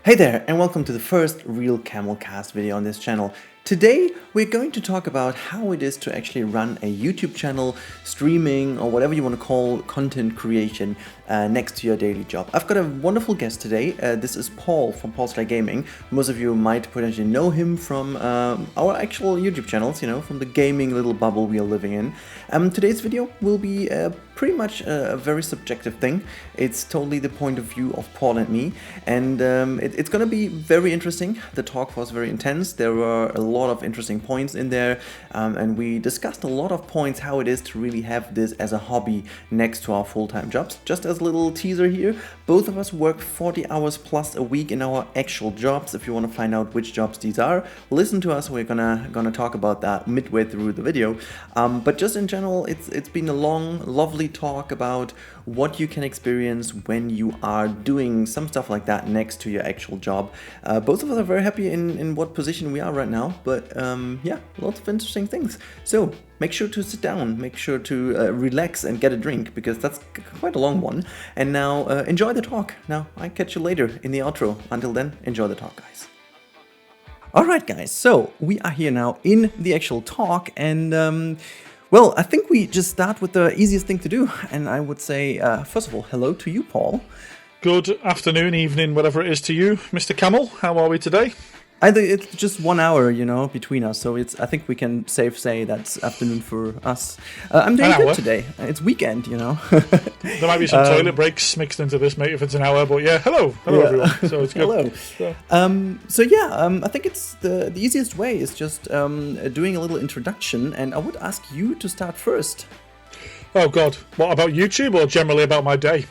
Hey there, and welcome to the first real Camelcast video on this channel. Today we're going to talk about how it is to actually run a YouTube channel, streaming, or whatever you want to call content creation next to your daily job. I've got a wonderful guest today. This is Paul from Paul's Gaming. Most of you might potentially know him from our actual YouTube channels, you know, from the gaming little bubble we are living in. Today's video will be pretty much a very subjective thing. It's totally the point of view of Paul and me, and it's going to be very interesting. The talk was very intense. There were a lot of interesting points in there, and we discussed a lot of points how it is to really have this as a hobby next to our full-time jobs. Just as a little teaser here, both of us work 40 hours plus a week in our actual jobs. If you want to find out which jobs these are, listen to us. We're gonna talk about that midway through the video. But just in general, it's been a long, lovely talk about what you can experience when you are doing some stuff like that next to your actual job. Both of us are very happy in what position we are right now, but yeah, lots of interesting things. So make sure to sit down, make sure to relax and get a drink, because that's quite a long one. And now enjoy the talk. Now I catch you later in the outro. Until then, enjoy the talk, guys. Alright guys, so we are here now in the actual talk, and well, I think we just start with the easiest thing to do, and I would say, first of all, hello to you, Paul. Good afternoon, evening, whatever it is to you, Mr. Camel. How are we today? I think it's just 1 hour, you know, between us, so I think we can safe say that's afternoon for us. I'm doing good today. It's weekend, you know. There might be some toilet breaks mixed into this, mate, if it's an hour, but yeah, hello everyone. So it's good. Hello. So yeah, I think it's the easiest way is just doing a little introduction, and I would ask you to start first. Oh God, what about YouTube or generally about my day?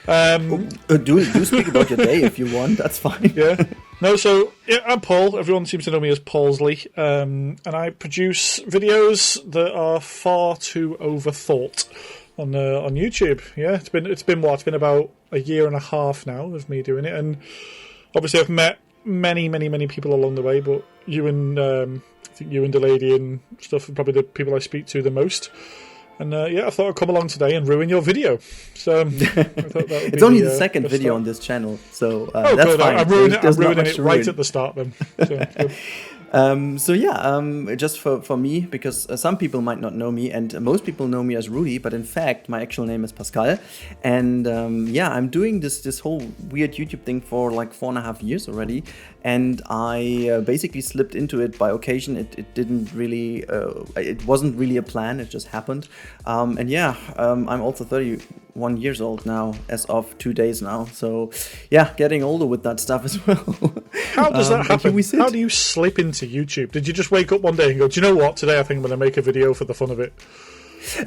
Do speak about your day if you want. That's fine. Yeah. No, so yeah, I'm Paul. Everyone seems to know me as Paulsley, and I produce videos that are far too overthought on YouTube. Yeah, it's been what? It's been about a year and a half now of me doing it, and obviously I've met many people along the way. But you and I think you and the lady and stuff are probably the people I speak to the most. And yeah, I thought I'd come along today and ruin your video. So I thought that would it's only the second video on this channel, so that's good. fine. I'm ruining it right at the start then. So yeah, just for me, because some people might not know me, and most people know me as Rudi, but in fact my actual name is Pascal, and yeah, I'm doing this whole weird YouTube thing for like 4.5 years already, and I basically slipped into it by occasion. It didn't really, it wasn't really a plan. It just happened, and yeah, I'm also 31 years old now, as of 2 days now. So yeah, getting older with that stuff as well. How does that happen? How do you slip into YouTube? Did you just wake up one day and go, do you know what, today I think I'm going to make a video for the fun of it?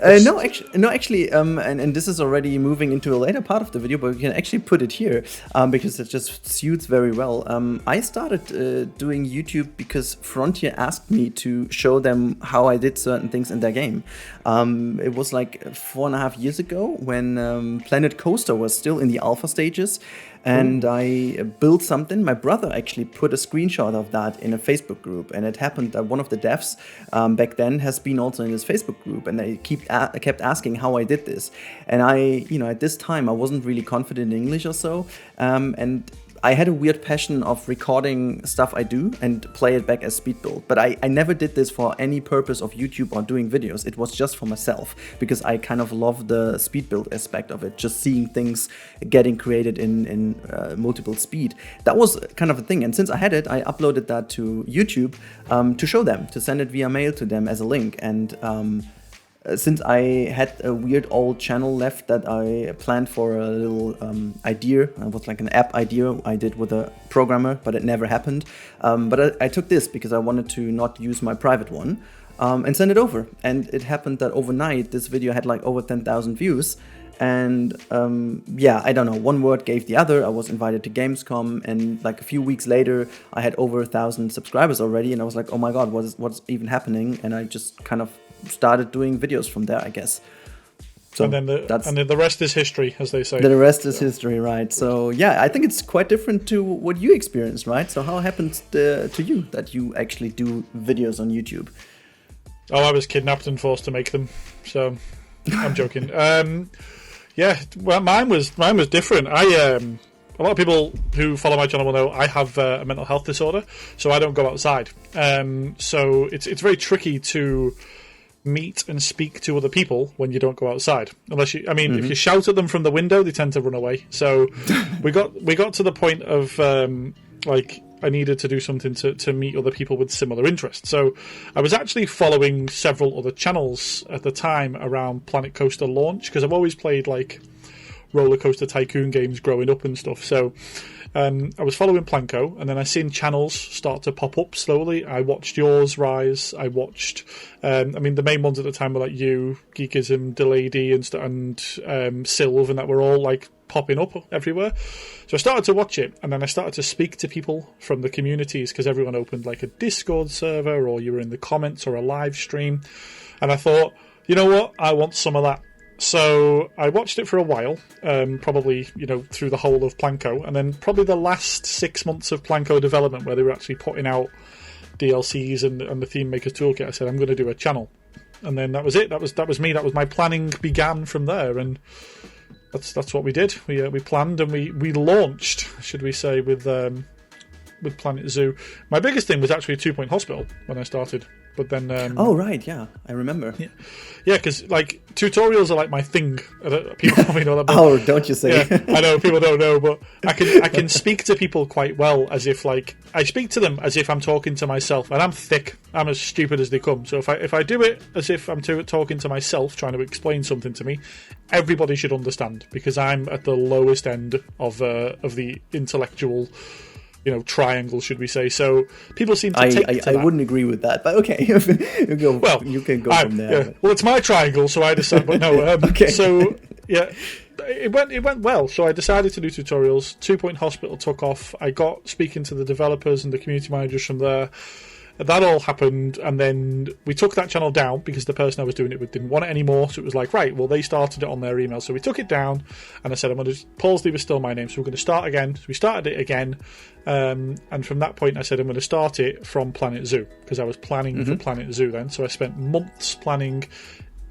No, actually, and this is already moving into a later part of the video, but we can actually put it here because it just suits very well. I started doing YouTube because Frontier asked me to show them how I did certain things in their game. It was like 4.5 years ago when Planet Coaster was still in the alpha stages. And I built something. My brother actually put a screenshot of that in a Facebook group, and it happened that one of the devs back then has been also in this Facebook group, and they kept asking how I did this. And at this time I wasn't really confident in English or so, and I had a weird passion of recording stuff I do and play it back as speed build. But I never did this for any purpose of YouTube or doing videos. It was just for myself, because I kind of love the speed build aspect of it, just seeing things getting created in multiple speed. That was kind of a thing. And since I had it, I uploaded that to YouTube to show them, to send it via mail to them as a link. And since I had a weird old channel left that I planned for a little idea, it was like an app idea I did with a programmer, but it never happened. But I took this because I wanted to not use my private one and send it over. And it happened that overnight this video had like over 10,000 views. And yeah, I don't know, one word gave the other. I was invited to Gamescom, and like a few weeks later I had over 1,000 subscribers already, and I was like, oh my god, what's even happening? And I just kind of started doing videos from there, I guess. So and then the rest is history, as they say. The rest is history, right? So yeah, I think it's quite different to what you experienced, right? So how happened to you that you actually do videos on YouTube? Oh, I was kidnapped and forced to make them. So I'm joking. Yeah, well, mine was different. a lot of people who follow my channel will know I have a mental health disorder, so I don't go outside. So it's very tricky to meet and speak to other people when you don't go outside. Unless you, if you shout at them from the window, they tend to run away. So we got to the point of I needed to do something to meet other people with similar interests. So I was actually following several other channels at the time around Planet Coaster launch, because I've always played like roller coaster tycoon games growing up and stuff. So I was following Planco, and then I seen channels start to pop up slowly. I watched yours rise. I watched, the main ones at the time were like you, Geekism, Delady, and Sylv, and that were all like popping up everywhere. So I started to watch it, and then I started to speak to people from the communities, because everyone opened like a Discord server, or you were in the comments, or a live stream. And I thought, you know what, I want some of that. So I watched it for a while, probably through the whole of Planco, and then probably the last 6 months of Planco development, where they were actually putting out DLCs and the Theme Maker's Toolkit. I said, I'm going to do a channel, and then that was it. That was me. That was my planning began from there, and that's what we did. We planned and we launched, should we say, with Planet Zoo. My biggest thing was actually 2 Point Hospital when I started. But then, oh right, yeah, I remember. Yeah, because like tutorials are like my thing. People probably know that. But, oh, don't you say? Yeah, I know people don't know, but I can speak to people quite well, as if like I speak to them as if I'm talking to myself, and I'm thick. I'm as stupid as they come. So if I do it as if I'm talking to myself, trying to explain something to me, everybody should understand, because I'm at the lowest end of the intellectual triangle, should we say. So people seem to take to that. I wouldn't agree with that, but okay. You can go from there. Yeah. Well, it's my triangle, so I decided, but no. Okay. So, yeah, it went well. So I decided to do tutorials. 2 Point Hospital took off. I got speaking to the developers and the community managers from there. That all happened, and then we took that channel down because the person I was doing it with didn't want it anymore. So it was like, right, well, they started it on their email, so we took it down, and I said, Paulsley was still my name, so we're going to start again. So we started it again, and from that point, I said, I'm going to start it from Planet Zoo, because I was planning for Planet Zoo then. So I spent months planning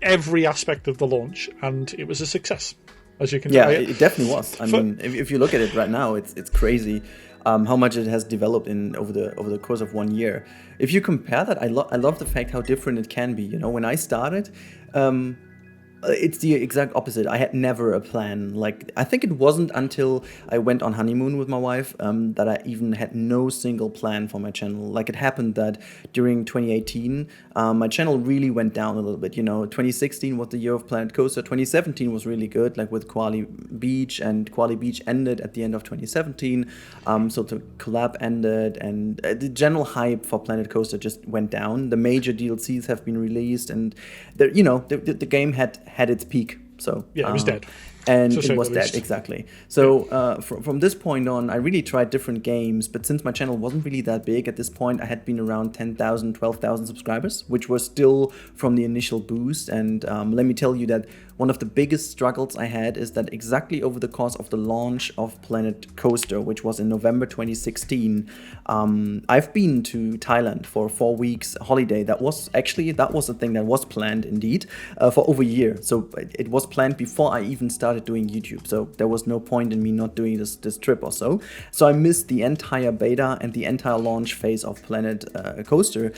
every aspect of the launch, and it was a success, as you can. Yeah, it definitely was. I mean, if you look at it right now, it's crazy. How much it has developed over the course of 1 year. If you compare that, I love the fact how different it can be. When I started, it's the exact opposite. I had never a plan. Like, I think it wasn't until I went on honeymoon with my wife that I even had no single plan for my channel. Like, it happened that during 2018, my channel really went down a little bit. 2016 was the year of Planet Coaster. 2017 was really good, like with Koali Beach, and Koali Beach ended at the end of 2017. So the collab ended, and the general hype for Planet Coaster just went down. The major DLCs have been released, and the game had its peak. So yeah, it was dead. And it was dead, exactly. So from this point on, I really tried different games, but since my channel wasn't really that big at this point, I had been around 10,000, 12,000 subscribers, which was still from the initial boost. And let me tell you that one of the biggest struggles I had is that exactly over the course of the launch of Planet Coaster, which was in November 2016, I've been to Thailand for 4 weeks holiday. That was a thing that was planned indeed for over a year. So it was planned before I even started doing YouTube. So there was no point in me not doing this trip or so. So I missed the entire beta and the entire launch phase of Planet Coaster.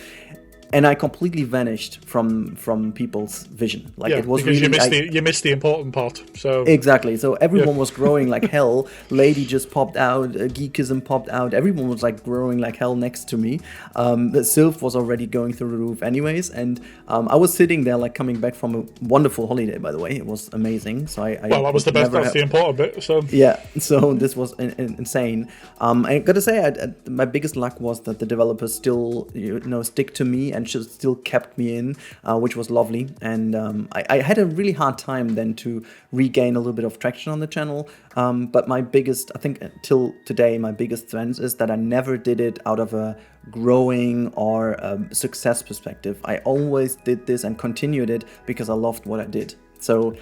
And I completely vanished from people's vision. Like, it was because really, you missed the important part. So exactly. So everyone was growing like hell. Lady just popped out. Geekism popped out. Everyone was like growing like hell next to me. The Sylph was already going through the roof, anyways. And I was sitting there like coming back from a wonderful holiday. By the way, it was amazing. So that was the best. That's the important bit. So yeah. So this was insane. I gotta say, my biggest luck was that the developers still stick to me and still kept me in, which was lovely. And I had a really hard time then to regain a little bit of traction on the channel. But I think till today, my biggest strength is that I never did it out of a growing or success perspective. I always did this and continued it because I loved what I did. So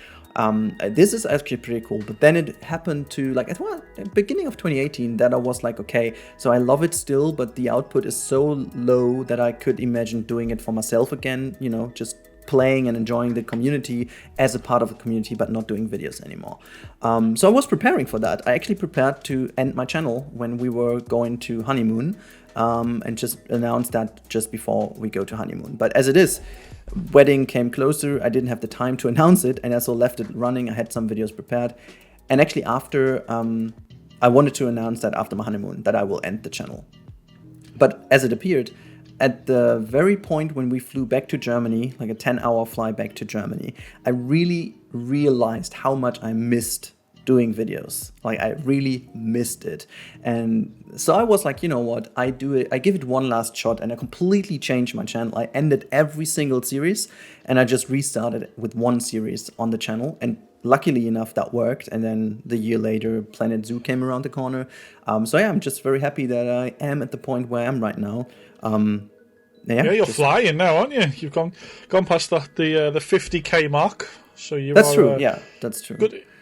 this is actually pretty cool. But then it happened to at the beginning of 2018 that I was like, okay, so I love it still, but the output is so low that I could imagine doing it for myself again, just playing and enjoying the community as a part of a community, but not doing videos anymore. So I was preparing for that. I actually prepared to end my channel when we were going to honeymoon, and just announced that just before we go to honeymoon. But as it is, wedding came closer. I didn't have the time to announce it, and I so left it running. I had some videos prepared, and actually after I wanted to announce that after my honeymoon that I will end the channel. But as it appeared, at the very point when we flew back to Germany, like a 10-hour flight back to Germany, I really realized how much I missed doing videos. Like, I really missed it. And so I was like, you know what, I give it one last shot, and I completely changed my channel. I ended every single series, and I just restarted with one series on the channel. And luckily enough, that worked. And then the year later, Planet Zoo came around the corner. So yeah, I'm just very happy that I am at the point where I am right now. Yeah, you're flying now, aren't you? You've gone past the 50k mark. So you that's are, true. Yeah, that's true.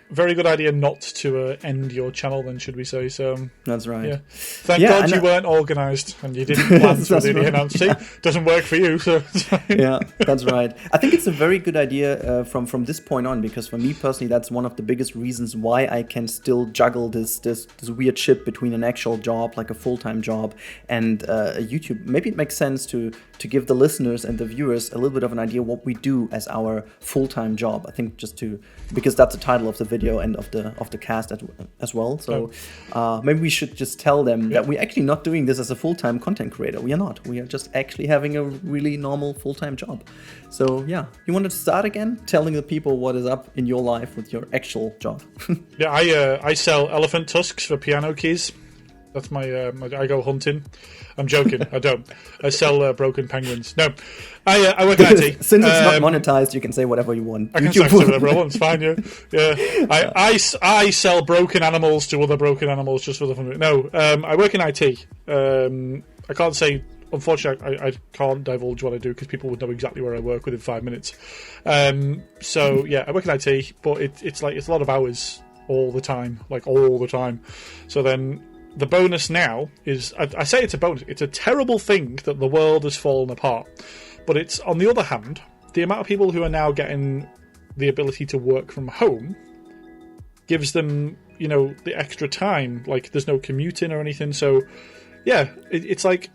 Very good idea not to end your channel, then, should we say? So that's right. Yeah. Thank God you weren't organised and you didn't plan to do the announcing. Doesn't work for you, so yeah, that's right. I think it's a very good idea from this point on, because for me personally, that's one of the biggest reasons why I can still juggle this weird ship between an actual job, like a full-time job, and a YouTube. Maybe it makes sense to give the listeners and the viewers a little bit of an idea what we do as our full-time job. I think because that's the title of the video and of the cast as well. So maybe we should just tell them that we're actually not doing this as a full-time content creator. We are not. We are just actually having a really normal full-time job. So yeah, you wanted to start again telling the people what is up in your life with your actual job? Yeah, I sell elephant tusks for piano keys. That's my I go hunting. I'm joking. I don't. I sell broken penguins. No, I work in IT. Since it's not monetized, you can say whatever you want. I can say whatever I want. It's fine. Yeah. I sell broken animals to other broken animals just for the fun of it. No, I work in IT. I can't say. Unfortunately, I can't divulge what I do because people would know exactly where I work within 5 minutes. So yeah, I work in IT, but it's a lot of hours all the time, like all the time. So then. The bonus now is, I say it's a bonus, it's a terrible thing that the world has fallen apart. But it's, on the other hand, the amount of people who are now getting the ability to work from home gives them, the extra time. Like, there's no commuting or anything. So, yeah, it's like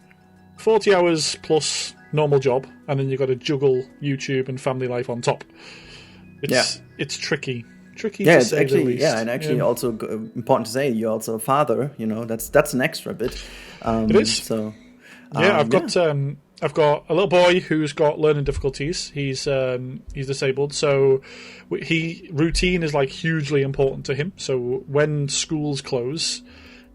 40 hours plus normal job, and then you've got to juggle YouTube and family life on top. It's tricky. Yeah, it's actually and actually also important to say you're also a father. That's an extra bit. It is. So I've got a little boy who's got learning difficulties. He's disabled, so routine is like hugely important to him. So when schools close,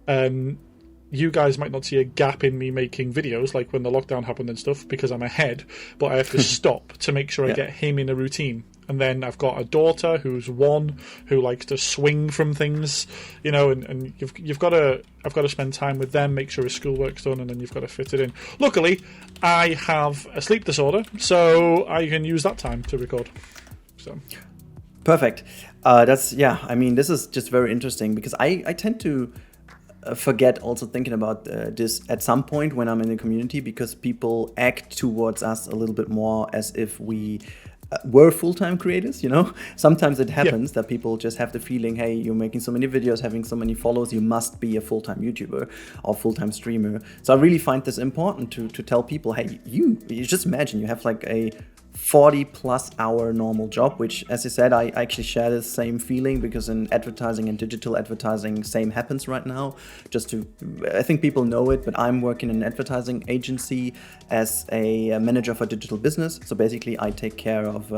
you guys might not see a gap in me making videos like when the lockdown happened and stuff because I'm ahead, but I have to stop to make sure I get him in a routine. And then I've got a daughter who's 1 who likes to swing from things, and I've got to spend time with them, make sure his schoolwork's done, and then you've got to fit it in. Luckily, I have a sleep disorder, so I can use that time to record. So perfect. This is just very interesting because I tend to forget also thinking about this at some point when I'm in the community, because people act towards us a little bit more as if we were full-time creators. Sometimes it happens that people just have the feeling, hey, you're making so many videos, having so many followers, you must be a full-time YouTuber or full-time streamer. So I really find this important to tell people, hey, you just imagine you have like a 40+ hour normal job, which, as I said, I actually share the same feeling, because in advertising and digital advertising, same happens right now. I think people know it, but I'm working in an advertising agency as a manager for digital business. So basically, I take care of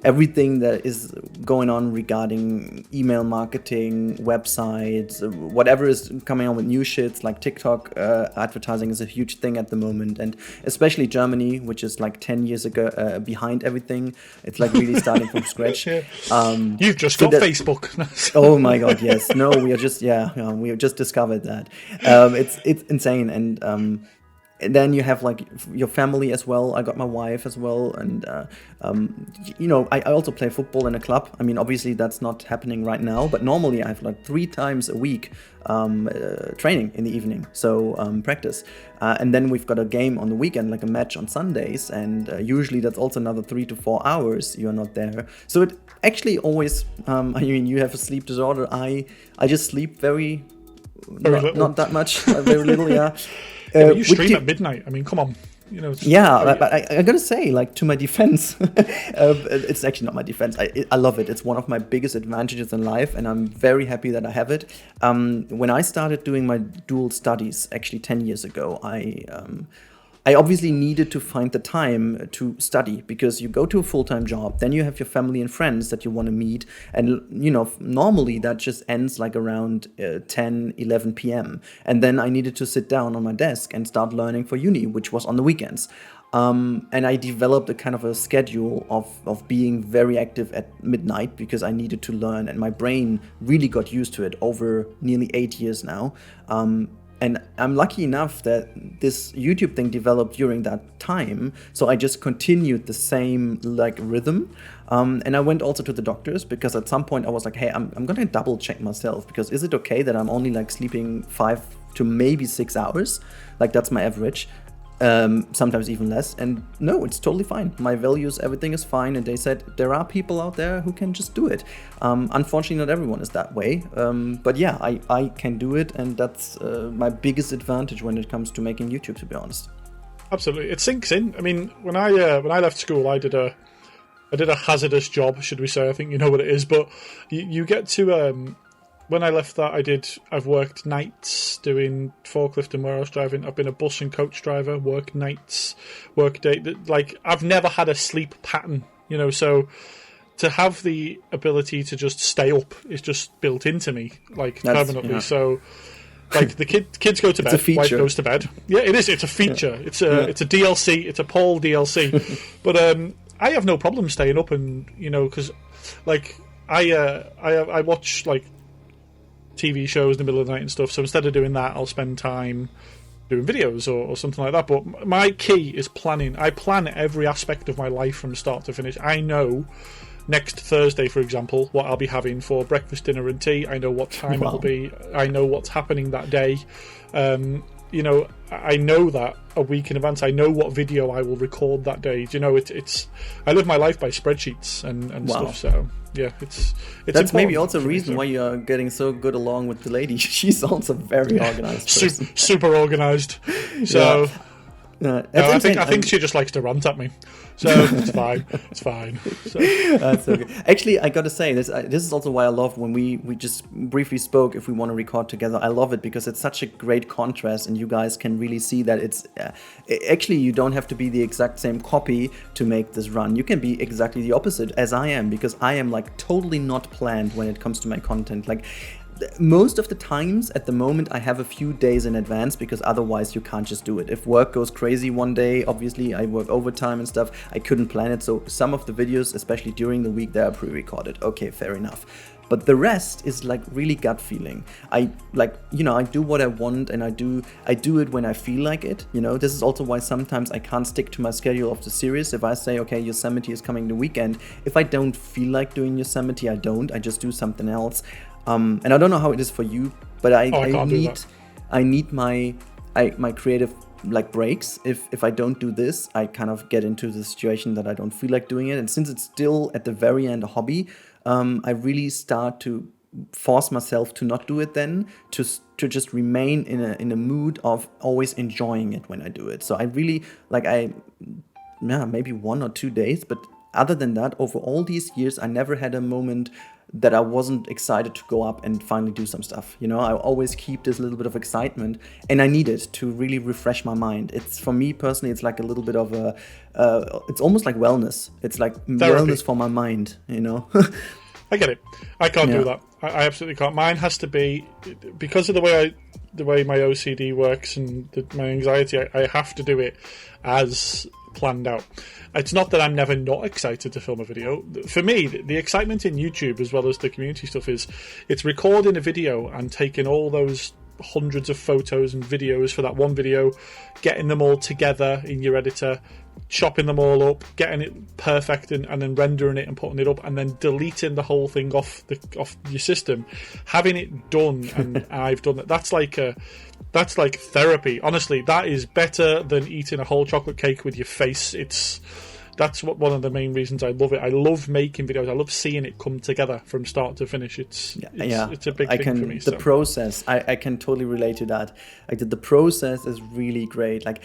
everything that is going on regarding email marketing, websites, whatever is coming on with new shits like TikTok. Advertising is a huge thing at the moment, and especially Germany, which is like 10 years ago behind everything. It's like really starting from scratch. You've just got Facebook. Oh my god, yes. No, we have just discovered that. It's insane, and And then you have like your family as well. I got my wife as well, and I also play football in a club. I mean, obviously that's not happening right now, but normally I have like 3 times a week training in the evening, so practice, and then we've got a game on the weekend, like a match on Sundays, and usually that's also another 3 to 4 hours you're not there. So it actually always, I mean, you have a sleep disorder. I just sleep very not that much, very little, yeah. But you stream at midnight. I mean, come on. But I gotta say, like, to my defense, it's actually not my defense. I love it. It's one of my biggest advantages in life, and I'm very happy that I have it. When I started doing my dual studies, actually 10 years ago, I obviously needed to find the time to study, because you go to a full-time job, then you have your family and friends that you want to meet, and normally that just ends like around 10, 11 p.m. And then I needed to sit down on my desk and start learning for uni, which was on the weekends. And I developed a kind of a schedule of being very active at midnight, because I needed to learn, and my brain really got used to it over nearly 8 years now. And I'm lucky enough that this YouTube thing developed during that time, so I just continued the same like rhythm. And I went also to the doctors, because at some point I was like, hey, I'm gonna double check myself, because is it okay that I'm only like sleeping 5 to maybe 6 hours? Like, that's my average. Sometimes even less, and no, it's totally fine. My values, everything is fine, and they said there are people out there who can just do it. Unfortunately, not everyone is that way, but yeah, I can do it, and that's my biggest advantage when it comes to making YouTube, to be honest. Absolutely, it sinks in. I mean, when I left school, I did a hazardous job, should we say? I think you know what it is, but you get to. When I left that, I've worked nights doing forklift and warehouse driving. I've been a bus and coach driver, work nights, work day. Like, I've never had a sleep pattern, so to have the ability to just stay up is just built into me, like, permanently. Yeah. So, like, the kids go to bed, wife goes to bed. Yeah, it is. It's a feature. It's a DLC. It's a Paul DLC. But I have no problem staying up, and, because, like, I watch, like, TV shows in the middle of the night and stuff, so instead of doing that, I'll spend time doing videos or something like that. But my key is planning. I plan every aspect of my life from start to finish. I know next Thursday, for example, what I'll be having for breakfast, dinner and tea. I know what time it'll be. I know what's happening that day. I know that a week in advance. I know what video I will record that day. It's I live my life by spreadsheets and stuff, so yeah, it's that's maybe also a reason why you're getting so good along with the lady. She's also very organized person. Super organized. So I think she just likes to rant at me, so it's fine. It's fine. So. That's okay. Actually, I gotta say this is also why I love when we just briefly spoke if we want to record together. I love it because it's such a great contrast, and you guys can really see that it's actually, you don't have to be the exact same copy to make this run. You can be exactly the opposite as I am, because I am like totally not planned when it comes to my content. Like, most of the times at the moment I have a few days in advance, because otherwise you can't just do it. If work goes crazy one day, obviously I work overtime and stuff, I couldn't plan it. So some of the videos, especially during the week, they are pre-recorded. Okay, fair enough. But the rest is like really gut feeling. I do what I want, and I do it when I feel like it. This is also why sometimes I can't stick to my schedule of the series. If I say, okay, Yosemite is coming the weekend, if I don't feel like doing Yosemite, I just do something else. And I don't know how it is for you, but I need my creative like breaks. If I don't do this, I kind of get into the situation that I don't feel like doing it. And since it's still at the very end a hobby, I really start to force myself to not do it then, to just remain in a mood of always enjoying it when I do it. So I really maybe 1 or 2 days, but other than that, over all these years, I never had a moment that I wasn't excited to go up and finally do some stuff. I always keep this little bit of excitement, and I need it to really refresh my mind. It's, for me personally, it's like a little bit of it's almost like wellness. It's like therapy. Wellness for my mind, I get it. I can't do that. I absolutely can't. Mine has to be, because of the way my OCD works and my anxiety, I have to do it as planned out. It's not that I'm never not excited to film a video. For me, the excitement in YouTube, as well as the community stuff, is it's recording a video and taking all those hundreds of photos and videos for that one video, getting them all together in your editor, chopping them all up, getting it perfect, and then rendering it and putting it up, and then deleting the whole thing off your system, having it done. And I've done that. That's like therapy. Honestly, that is better than eating a whole chocolate cake with your face. That's one of the main reasons I love it. I love making videos. I love seeing it come together from start to finish. It's a big thing for me. The process, I can totally relate to that. Like the process is really great. Like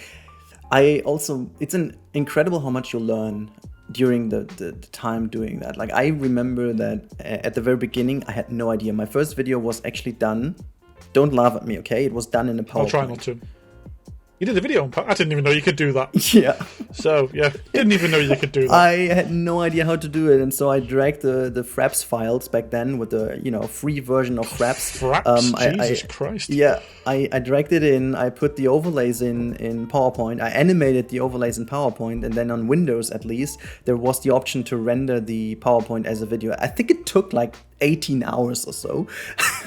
it's an incredible how much you learn during the time doing that. Like I remember that at the very beginning, I had no idea. My first video was actually done. Don't laugh at me, okay? It was done in a PowerPoint. I'll try not to. You did a video on I didn't even know you could do that. Yeah. So, yeah, didn't even know you could do that. I had no idea how to do it, and so I dragged the Fraps files back then with the free version of Fraps. Jesus Christ. Yeah, I dragged it in, I put the overlays in PowerPoint, I animated the overlays in PowerPoint, and then on Windows at least, there was the option to render the PowerPoint as a video. I think it took like 18 hours or so.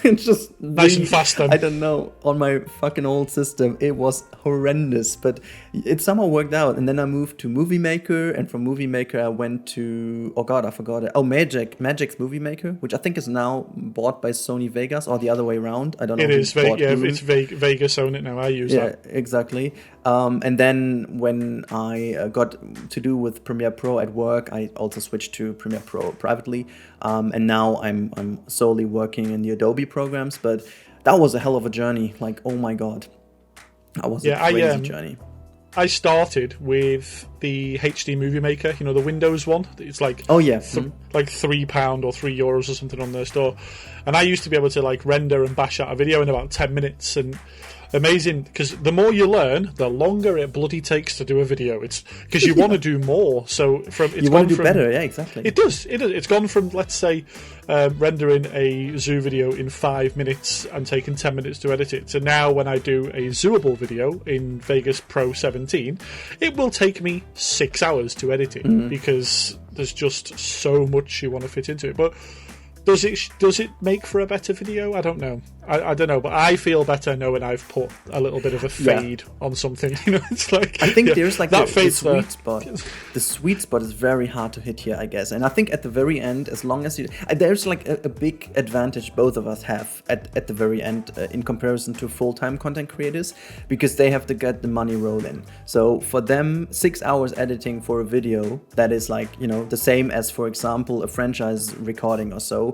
It's just nice and fast then. I don't know. On my fucking old system, it was horrendous, but it somehow worked out. And then I moved to Movie Maker, and from Movie Maker I went to I forgot it. Oh, Magic's Movie Maker, which I think is now bought by Sony Vegas, or the other way around. I don't know. It is. It's Vegas own it now. I use that. Yeah, exactly. And then when I got to do with Premiere Pro at work, I also switched to Premiere Pro privately. And now I'm solely working in the Adobe programs, but that was a hell of a journey. Like, oh my god, that was a crazy journey. I started with the HD Movie Maker, the Windows one. It's like like £3 or €3 or something on their store, and I used to be able to like render and bash out a video in about 10 minutes. And amazing, because the more you learn, the longer it bloody takes to do a video. It's because you want to do more. So you want to do better. Yeah, exactly. It does. It's gone from, let's say, rendering a zoo video in 5 minutes and taking 10 minutes to edit it, to now when I do a zooable video in Vegas Pro 17, it will take me 6 hours to edit it because there's just so much you want to fit into it. But does it make for a better video? I don't know. I don't know, but I feel better knowing I've put a little bit of a fade on something. It's like, I think there's like that the sweet spot. The sweet spot is very hard to hit here, I guess. And I think at the very end, as long as there's like a big advantage both of us have at the very end in comparison to full-time content creators, because they have to get the money rolling. So for them, 6 hours editing for a video, that is like, the same as, for example, a franchise recording or so.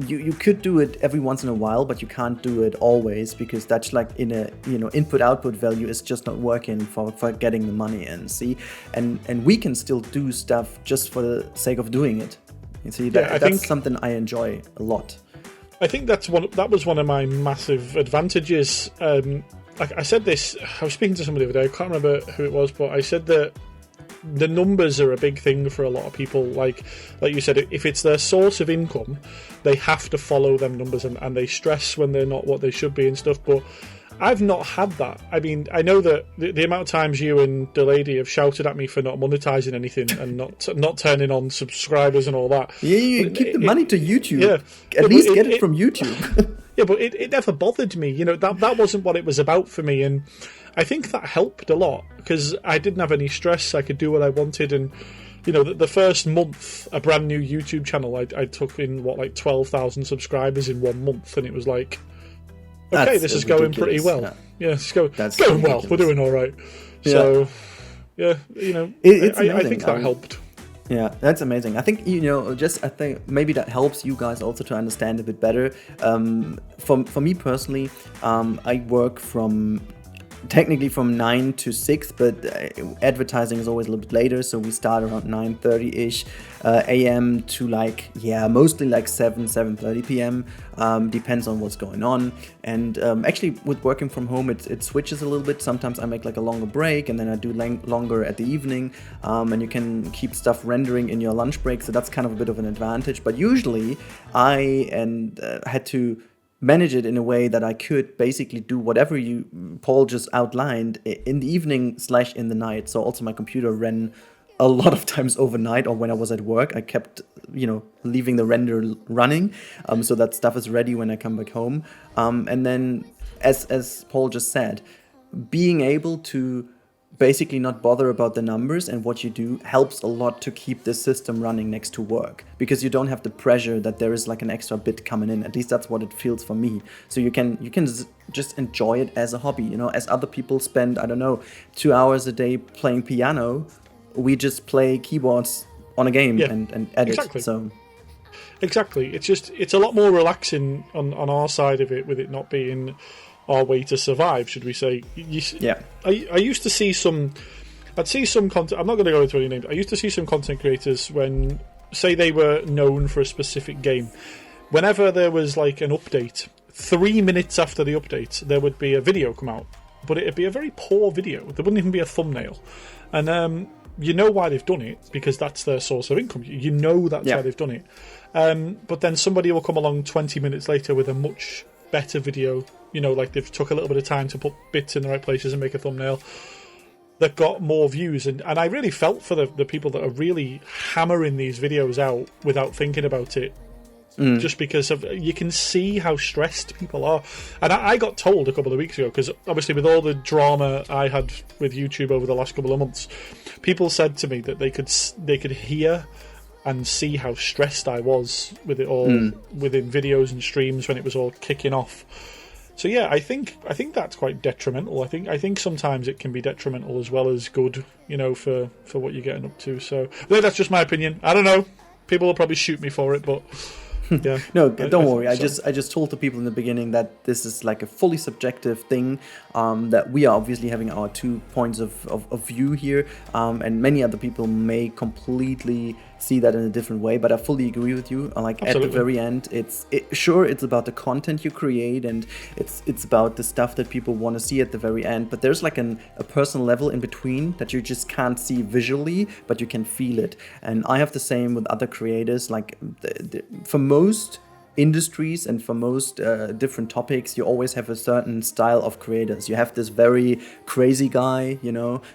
You could do it every once in a while, but you can't do it always, because that's like in a input-output value is just not working for getting the money in. See, and we can still do stuff just for the sake of doing it. You see, that's something I enjoy a lot. I think that was one of my massive advantages. Like I said this, I was speaking to somebody the other day. I can't remember who it was, but I said that the numbers are a big thing for a lot of people. Like you said, if it's their source of income, they have to follow them numbers, and they stress when they're not what they should be and stuff. But I've not had that. I mean, I know that the amount of times you and the lady have shouted at me for not monetizing anything and not turning on subscribers and all that. Yeah, you keep the money to YouTube. Yeah, at least get it from YouTube. Yeah, but it never bothered me. That wasn't what it was about for me, and I think that helped a lot because I didn't have any stress. I could do what I wanted, and the first month, a brand new YouTube channel, I took in 12,000 subscribers in 1 month, and it was like, okay, this is going pretty well. Yeah, it's going well. We're doing all right. Yeah. So, yeah, I think that helped. Yeah, that's amazing. I think, I think maybe that helps you guys also to understand a bit better. For me personally, I work technically from 9 to 6, but advertising is always a little bit later, so we start around 9:30ish a.m. to mostly 7:30 p.m. Depends on what's going on. And actually with working from home, it switches a little bit. Sometimes I make a longer break, and then I do longer at the evening, and you can keep stuff rendering in your lunch break, so that's kind of a bit of an advantage. But usually I had to manage it in a way that I could basically do whatever Paul just outlined in the evening / in the night. So also my computer ran a lot of times overnight, or when I was at work, I kept, leaving the render running, so that stuff is ready when I come back home. And then, as Paul just said, being able to basically not bother about the numbers and what you do helps a lot to keep the system running next to work, because you don't have the pressure that there is like an extra bit coming in. At least that's what it feels for me. So you can just enjoy it as a hobby, as other people spend, I don't know, 2 hours a day playing piano, we just play keyboards on a game and edit. Exactly. So exactly, it's a lot more relaxing on our side of it, with it not being our way to survive, should we say. I used to see I'd see some content, I'm not going to go into any names, I used to see some content creators when, say they were known for a specific game, whenever there was like an update, 3 minutes after the update, there would be a video come out, but it'd be a very poor video, there wouldn't even be a thumbnail, and you know why they've done it, because that's their source of income, you know that's why they've done it, but then somebody will come along 20 minutes later with a much better video, like they've took a little bit of time to put bits in the right places and make a thumbnail that got more views, and I really felt for the people that are really hammering these videos out without thinking about it, just because you can see how stressed people are. And I got told a couple of weeks ago, because obviously with all the drama I had with YouTube over the last couple of months, people said to me that they could hear and see how stressed I was with it all within videos and streams when it was all kicking off. So yeah, I think that's quite detrimental. I think sometimes it can be detrimental as well as good, for what you're getting up to. So that's just my opinion. I don't know. People will probably shoot me for it, but yeah. No, don't worry. I just told the people in the beginning that this is like a fully subjective thing. That we are obviously having our 2 points of view here, and many other people may completely see that in a different way. But I fully agree with you. Like Absolutely. At the very end, it's about the content you create, and it's about the stuff that people want to see at the very end. But there's like a personal level in between that you just can't see visually, but you can feel it. And I have the same with other creators. Like for most industries and for most different topics, you always have a certain style of creators. You have this very crazy guy,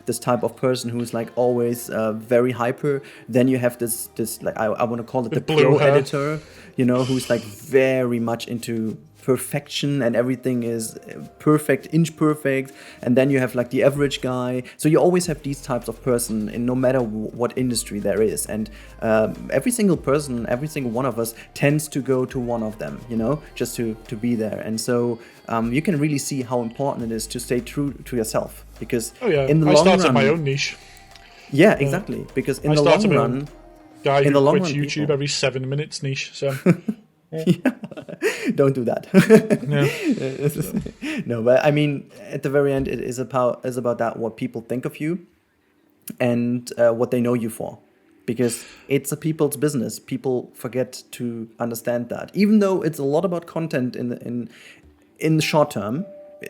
this type of person who's like always very hyper. Then you have this like I want to call it the pro editor, who's like very much into perfection and everything is perfect, inch perfect. And then you have like the average guy. So you always have these types of person in no matter what industry there is. And every single person, every single one of us tends to go to one of them, just to be there. And so you can really see how important it is to stay true to yourself, because in the long run, I started my own niche. Yeah, exactly. Because in the long run, guy who quits YouTube every 7 minutes niche. So. Don't do that. No, but I mean, at the very end, it is about that, what people think of you and what they know you for, because it's a people's business. People forget to understand that, even though it's a lot about content in the short term.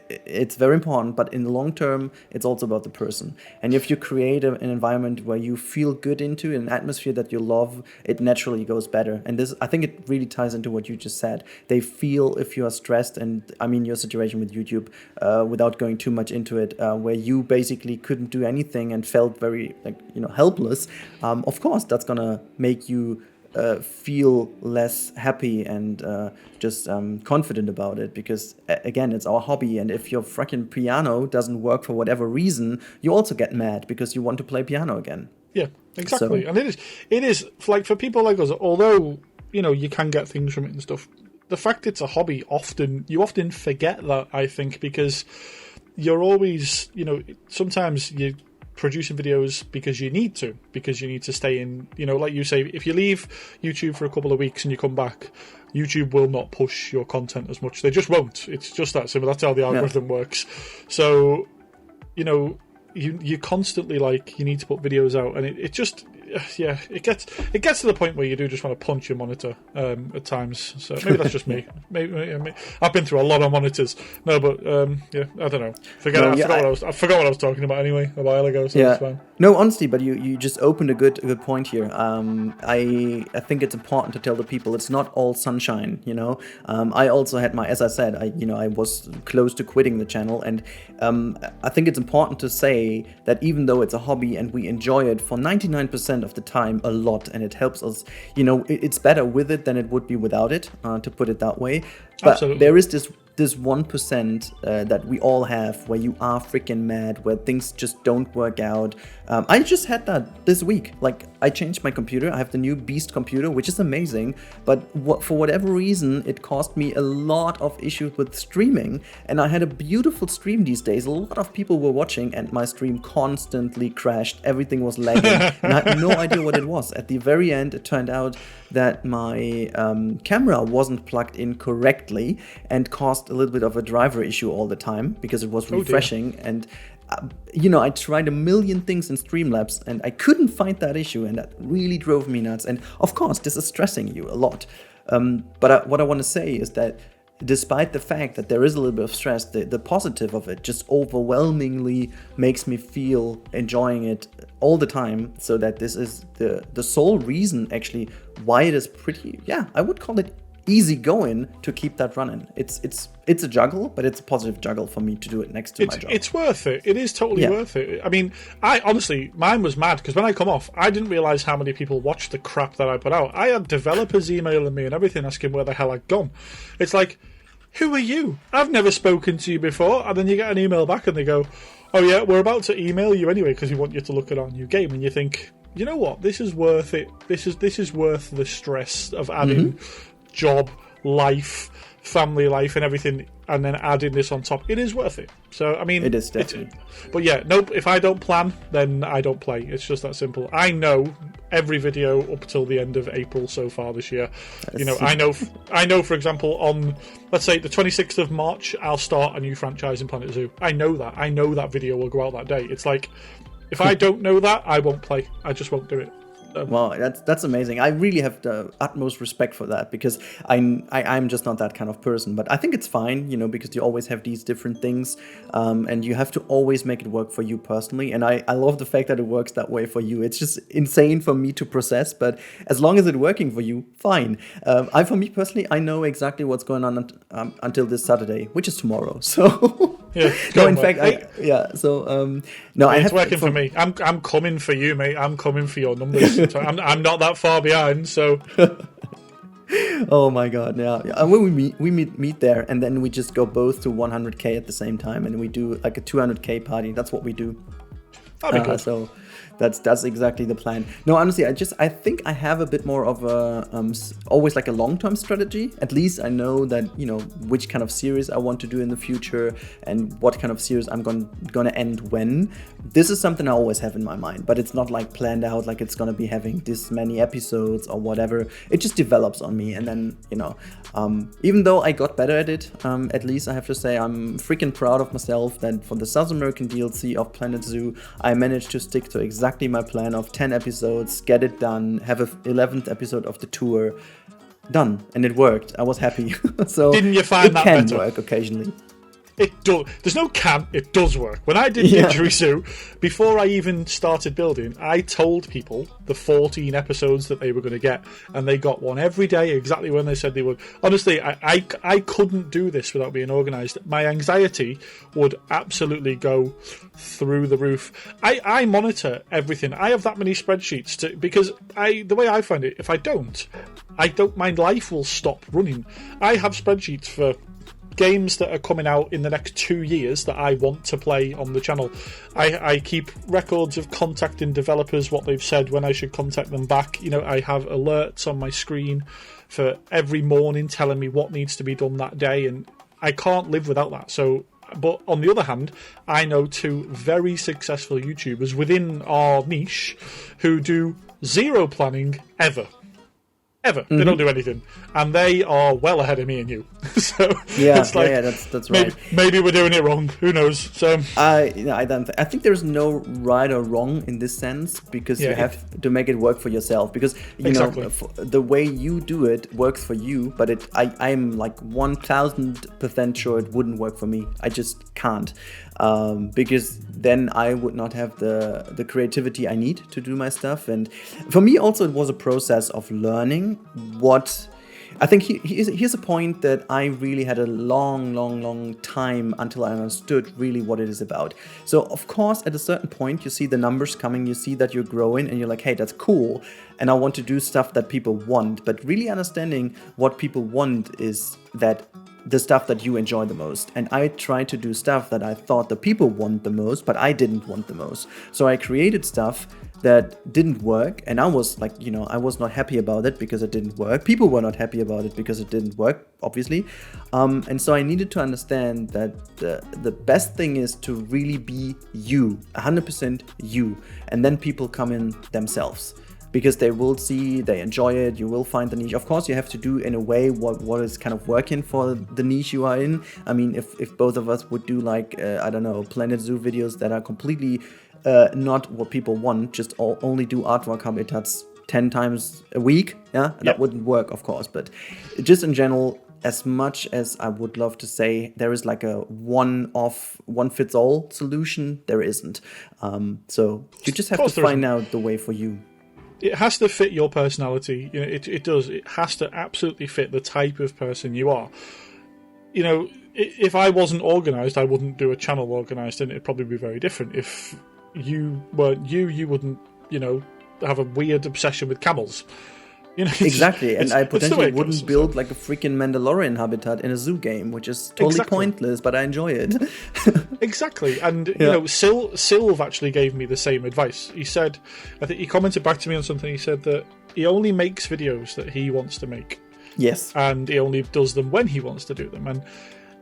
It's very important, but in the long term, it's also about the person. And if you create an environment where you feel good into, an atmosphere that you love, it naturally goes better. And this, I think it really ties into what you just said. They feel if you are stressed, and I mean your situation with YouTube, without going too much into it, where you basically couldn't do anything and felt very helpless. Of course, that's gonna make you feel less happy and just confident about it, because again, it's our hobby, and if your freaking piano doesn't work for whatever reason, you also get mad because you want to play piano again. Yeah, exactly. So, and it is like, for people like us, although you can get things from it and stuff, the fact it's a hobby, you often forget that, I think, because you're always, sometimes you producing videos because you need to stay in, like you say, if you leave YouTube for a couple of weeks and you come back, YouTube will not push your content as much. They just won't. It's just that simple. That's how the algorithm works. So, you constantly, like, you need to put videos out, and yeah, it gets to the point where you do just want to punch your monitor at times. So maybe that's just me. Maybe I've been through a lot of monitors. No, but yeah, I don't know. I forgot what I was talking about anyway a while ago. So it's fine. No, honestly, but you just opened a good point here. I think it's important to tell the people it's not all sunshine. You know, I also had as I said, I was close to quitting the channel, and I think it's important to say that even though it's a hobby and we enjoy it for 99% of the time a lot, and it helps us, it's better with it than it would be without it, to put it that way. But Absolutely. There is this 1% that we all have where you are freaking mad, where things just don't work out. I just had that this week. Like, I changed my computer. I have the new Beast computer, which is amazing, but for whatever reason, it caused me a lot of issues with streaming, and I had a beautiful stream these days. A lot of people were watching, and my stream constantly crashed. Everything was lagging, and I had no idea what it was. At the very end, it turned out that my camera wasn't plugged in correctly and caused a little bit of a driver issue all the time because it was refreshing. And I tried a million things in Streamlabs and I couldn't find that issue, and that really drove me nuts. And of course, this is stressing you a lot. But what I want to say is that despite the fact that there is a little bit of stress, the positive of it just overwhelmingly makes me feel enjoying it all the time. So that this is the sole reason actually why it is pretty, I would call it easy going to keep that running. It's a juggle, but it's a positive juggle for me to do it next to my job. It's worth it. It is totally worth it. I mean, I honestly, mine was mad because when I come off, I didn't realise how many people watched the crap that I put out. I had developers emailing me and everything asking where the hell I'd gone. It's like, who are you? I've never spoken to you before. And then you get an email back and they go, oh yeah, we're about to email you anyway because we want you to look at our new game. And you think, you know what? This is worth it. This is worth the stress of adding job, life, family life and everything, and then adding this on top. It is worth it. So, I mean... It is definitely. But yeah, nope, if I don't plan, then I don't play. It's just that simple. I know every video up till the end of April so far this year. I know, for example, on, let's say, the 26th of March, I'll start a new franchise in Planet Zoo. I know that. I know that video will go out that day. It's like, if I don't know that, I won't play. I just won't do it. Well, that's amazing. I really have the utmost respect for that because I'm just not that kind of person. But I think it's fine, because you always have these different things, and you have to always make it work for you personally. And I love the fact that it works that way for you. It's just insane for me to process, but as long as it's working for you, fine. For me personally, I know exactly what's going on until this Saturday, which is tomorrow. So. Yeah, no, in fact, it's working for me. I'm coming for you, mate. I'm coming for your numbers. So I'm not that far behind. So, oh my god, yeah. And when we meet there, and then we just go both to 100k at the same time, and we do like a 200k party. That's what we do. That'd be cool. So. That's exactly the plan. No, honestly, I think I have a bit more of a always like a long-term strategy. At least I know that which kind of series I want to do in the future and what kind of series I'm gonna end when. This is something I always have in my mind, but it's not like planned out like it's gonna be having this many episodes or whatever. It just develops on me, and then even though I got better at it, at least I have to say I'm freaking proud of myself that for the South American DLC of Planet Zoo, I managed to stick to exactly my plan of 10 episodes, get it done, have an 11th episode of the tour done, and it worked. I was happy. So didn't you find that can better? Work occasionally. It does. There's no can. It does work. When I did didgerizoo, before I even started building, I told people the 14 episodes that they were going to get, and they got one every day, exactly when they said they would. Honestly, I couldn't do this without being organised. My anxiety would absolutely go through the roof. I monitor everything. I have that many spreadsheets because the way I find it, if I don't, my life will stop running. I have spreadsheets for games that are coming out in the next 2 years that I want to play on the channel. I keep records of contacting developers, what they've said, when I should contact them back. I have alerts on my screen for every morning telling me what needs to be done that day, and I can't live without that. So, but on the other hand, I know 2 very successful YouTubers within our niche who do zero planning ever. Ever. They don't do anything. And they are well ahead of me and you. So it's like, that's right. Maybe we're doing it wrong. Who knows? So I don't I think there's no right or wrong in this sense, because you have to make it work for yourself, because you know the way you do it works for you, but I'm like 1000% sure it wouldn't work for me. I just can't. Because then I would not have the creativity I need to do my stuff. And for me also it was a process of learning what... I think here's a point that I really had a long time until I understood really what it is about. So of course at a certain point you see the numbers coming, you see that you're growing, and you're like, hey, that's cool, and I want to do stuff that people want. But really understanding what people want is that the stuff that you enjoy the most. And I tried to do stuff that I thought the people want the most, but I didn't want the most. So I created stuff that didn't work, and I was like, you know, I was not happy about it because it didn't work. People were not happy about it because it didn't work, obviously. And so I needed to understand that the best thing is to really be you, 100% you, and then people come in themselves, because they will see, they enjoy it, you will find the niche. Of course, you have to do in a way what is kind of working for the niche you are in. I mean, if both of us would do like, I don't know, Planet Zoo videos that are completely not what people want, just only do artwork habitats 10 times a week, that wouldn't work, of course. But just in general, as much as I would love to say there is like a one-fits-all solution, there isn't. So you just have to find out the way for you. It has to fit your personality. You know, it does. It has to absolutely fit the type of person you are. You know, if I wasn't organised, I wouldn't do a channel organised, and it'd probably be very different. If you weren't you wouldn't, you know, have a weird obsession with camels. You know, exactly, and I potentially wouldn't build like a freaking Mandalorian habitat in a zoo game, which is totally pointless, but I enjoy it. Exactly, and you know, Sylv actually gave me the same advice. He said, I think he commented back to me on something. He said that he only makes videos that he wants to make. Yes, and he only does them when he wants to do them, and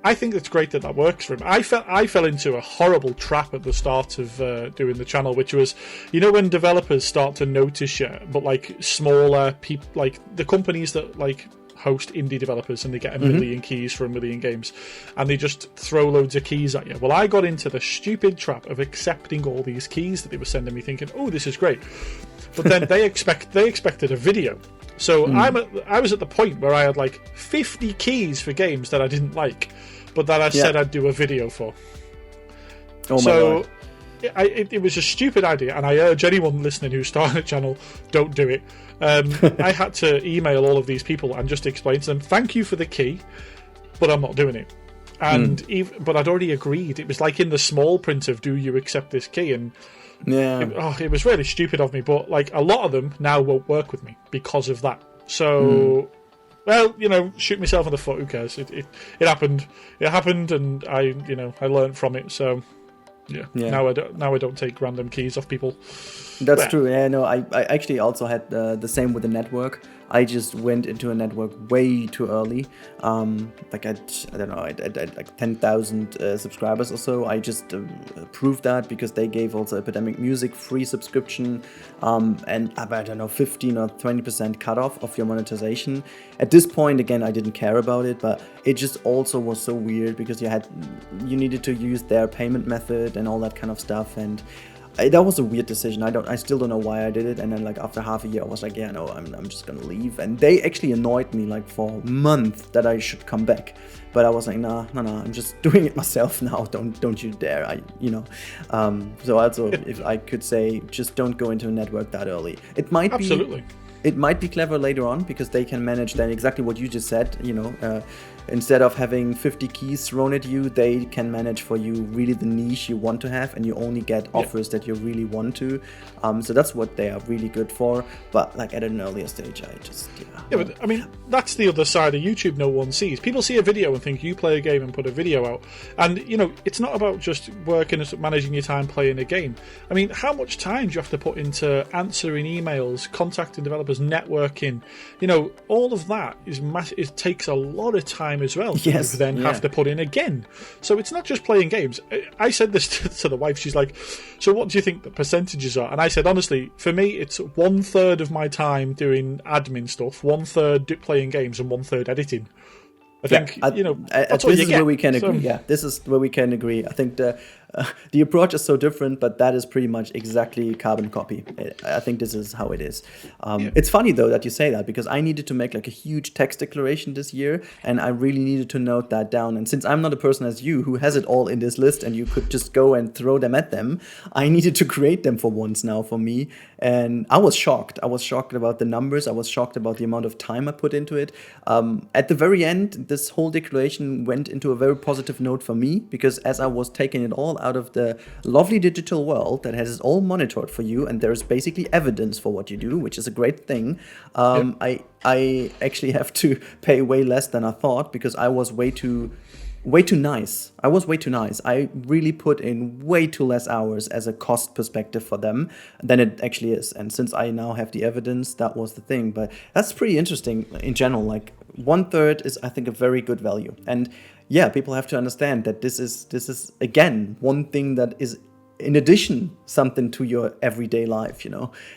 I think it's great that works for him. I fell into a horrible trap at the start of doing the channel, which was, you know, when developers start to notice you, but like smaller people, like the companies that like host indie developers, and they get a million keys for a million games, and they just throw loads of keys at you. Well, I got into the stupid trap of accepting all these keys that they were sending me, thinking, oh, this is great. But then they expected a video. So I was at the point where I had like 50 keys for games that I didn't like, but that I said I'd do a video for. Oh my God. It was a stupid idea, and I urge anyone listening who's starting a channel, don't do it. I had to email all of these people and just explain to them, thank you for the key, but I'm not doing it. And but I'd already agreed. It was like in the small print of, do you accept this key? And it was really stupid of me, but like a lot of them now won't work with me because of that. So well, you know, shoot myself in the foot, who cares? It happened. It happened, and I learned from it. So now I don't take random keys off people. That's true. Yeah, no, I actually also had the same with the network. I just went into a network way too early. Like I don't know, I had like 10,000 subscribers or so. I just proved that because they gave also Epidemic Music free subscription, and I don't know, 15 or 20% cutoff of your monetization. At this point, again, I didn't care about it, but it just also was so weird because you needed to use their payment method and all that kind of stuff, and that was a weird decision. I still don't know why I did it. And then like after half a year, I was like, yeah, no, I'm just gonna leave. And they actually annoyed me like for a month that I should come back. But I was like, no, I'm just doing it myself now. Don't you dare. So also, if I could say, just don't go into a network that early. It might be clever later on because they can manage then exactly what you just said. You know, instead of having 50 keys thrown at you, they can manage for you really the niche you want to have, and you only get offers that you really want to. So that's what they are really good for. But like at an earlier stage, I just but I mean, that's the other side of YouTube no one sees. People see a video and think you play a game and put a video out, and you know it's not about just working and managing your time playing a game. I mean, how much time do you have to put into answering emails, contacting developers, networking? You know, all of that is massive. It takes a lot of time time as well. Yes, You then have to put in again. So it's not just playing games. I said this to the wife. She's like, so what do you think the percentages are? And I said, honestly, for me, it's 1/3 of my time doing admin stuff, 1/3 playing games, and 1/3 editing. I think, that's what this you is get. where we can agree. So, Yeah, this is where we can agree. I think the approach is so different, but that is pretty much exactly carbon copy. I think this is how it is. It's funny, though, that you say that, because I needed to make like a huge text declaration this year, and I really needed to note that down. And since I'm not a person as you who has it all in this list and you could just go and throw them at them, I needed to create them for once now for me. And I was shocked. I was shocked about the numbers. I was shocked about the amount of time I put into it. At the very end, this whole declaration went into a very positive note for me, because as I was taking it all out of the lovely digital world that has it all monitored for you, and there's basically evidence for what you do, which is a great thing. I actually have to pay way less than I thought, because I was way too nice. I was way too nice. I really put in way too less hours as a cost perspective for them than it actually is. And since I now have the evidence, that was the thing. But that's pretty interesting in general. Like 1/3 is, I think, a very good value. And yeah, people have to understand that this is again one thing that is, in addition, something to your everyday life,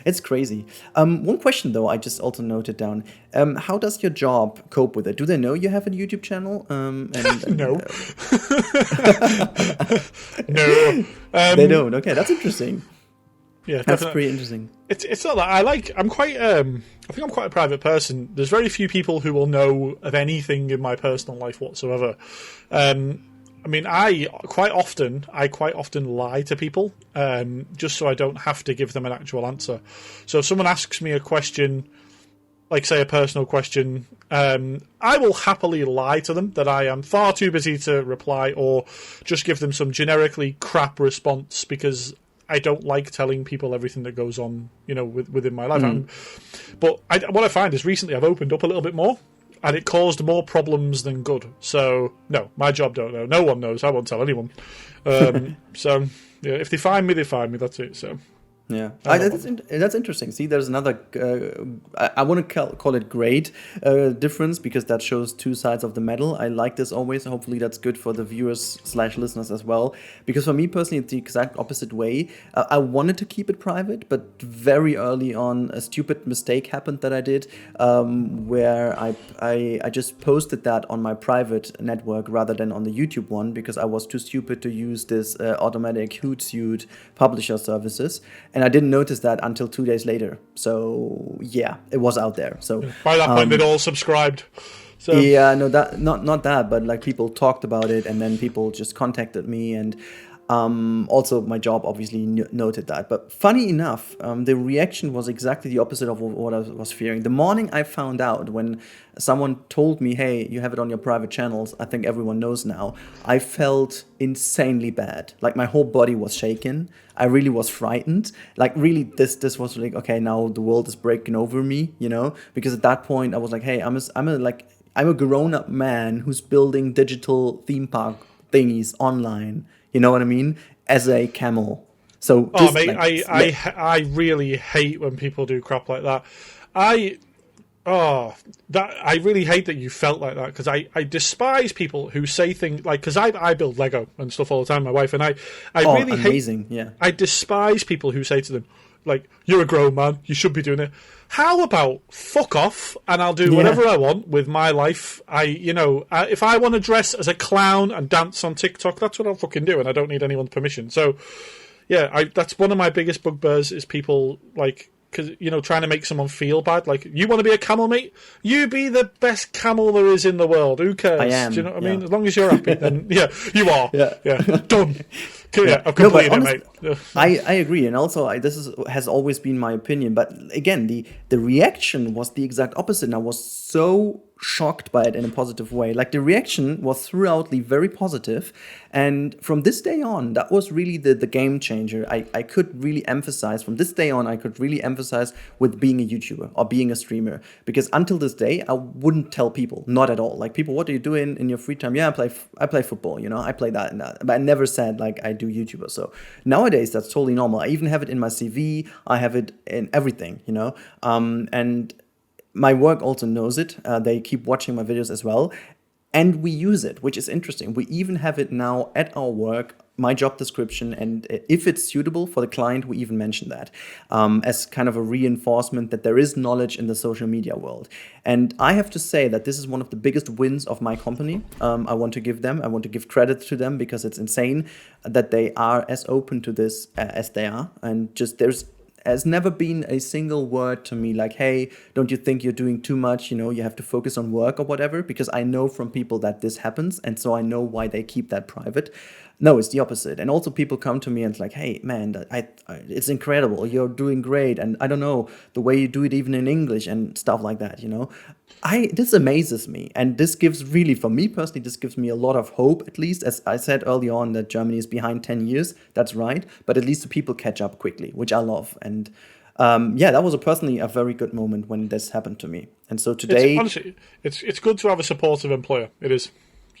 It's crazy. One question, though, I just also noted down. How does your job cope with it? Do they know you have a YouTube channel? No. No. They don't. Okay, that's interesting. Yeah, that's definitely. pretty interesting. It's not that I'm quite. I think I'm quite a private person. There's very few people who will know of anything in my personal life whatsoever. I mean, I quite often lie to people, just so I don't have to give them an actual answer. So if someone asks me a question, like say a personal question, I will happily lie to them that I am far too busy to reply, or just give them some generically crap response, because I don't like telling people everything that goes on, within my life. But what I find is recently I've opened up a little bit more, and it caused more problems than good. So, no, my job don't know. No one knows. I won't tell anyone. So, yeah, if they find me, they find me. That's it. So, yeah, that's interesting. See, there's another. I want to call it great difference, because that shows two sides of the medal. I like this always. Hopefully, that's good for the viewers/listeners as well. Because for me personally, it's the exact opposite way. I wanted to keep it private, but very early on, a stupid mistake happened that I did, where I just posted that on my private network rather than on the YouTube one, because I was too stupid to use this automatic Hootsuite publisher services. And I didn't notice that until 2 days later. So yeah, it was out there. So by that point, they'd all subscribed. So. Yeah, no, that not that, but like people talked about it, and then people just contacted me, and also my job obviously noted that. But funny enough, the reaction was exactly the opposite of what I was fearing. The morning I found out, when someone told me, hey, you have it on your private channels, I think everyone knows now, I felt insanely bad. Like my whole body was shaken. I really was frightened. Like really, this was like, okay, now the world is breaking over me, Because at that point I was like, hey, I'm a grown-up man who's building digital theme park thingies online. You know what I mean? As a camel. So, mate, I really hate when people do crap like that. I really hate that you felt like that, because I despise people who say things like, because I build Lego and stuff all the time, my wife, and I really amazing, hate. Yeah. I despise people who say to them, like, you're a grown man, you should be doing it. How about fuck off and I'll do whatever I want with my life? If I want to dress as a clown and dance on TikTok, that's what I'll fucking do, and I don't need anyone's permission. So, yeah, that's one of my biggest bugbears is people like, because trying to make someone feel bad. Like, you want to be a camel, mate? You be the best camel there is in the world. Who cares? I am. Do you know what I mean? As long as you're happy, then yeah, you are. Yeah. Done. Yeah, I've completed it, mate. I agree, and also has always been my opinion. But again, the reaction was the exact opposite, and I was so shocked by it in a positive way. Like the reaction was throughoutly very positive, and from this day on, that was really the game changer. I could really emphasize from this day on. I could really emphasize with being a YouTuber or being a streamer, because until this day, I wouldn't tell people, not at all. Like people, what are you doing in your free time? Yeah, I play football. I play that and that, but I never said like I do YouTuber. So nowadays, that's totally normal. I even have it in my CV. I have it in everything. And my work also knows it. They keep watching my videos as well. And we use it, which is interesting. We even have it now at our work, my job description, and if it's suitable for the client, we even mention that as kind of a reinforcement that there is knowledge in the social media world. And I have to say that this is one of the biggest wins of my company. I want to give credit to them, because it's insane that they are as open to this as they are. And just there's has never been a single word to me like, hey, don't you think you're doing too much? You have to focus on work or whatever, because I know from people that this happens. And so I know why they keep that private. No, it's the opposite. And also people come to me and it's like, hey, man, it's incredible. You're doing great. And I don't know, the way you do it even in English and stuff like that, This amazes me. And this gives really, for me personally, this gives me a lot of hope, at least. As I said early on that Germany is behind 10 years. That's right. But at least the people catch up quickly, which I love. And that was personally a very good moment when this happened to me. And so today... Honestly, it's good to have a supportive employer. It is.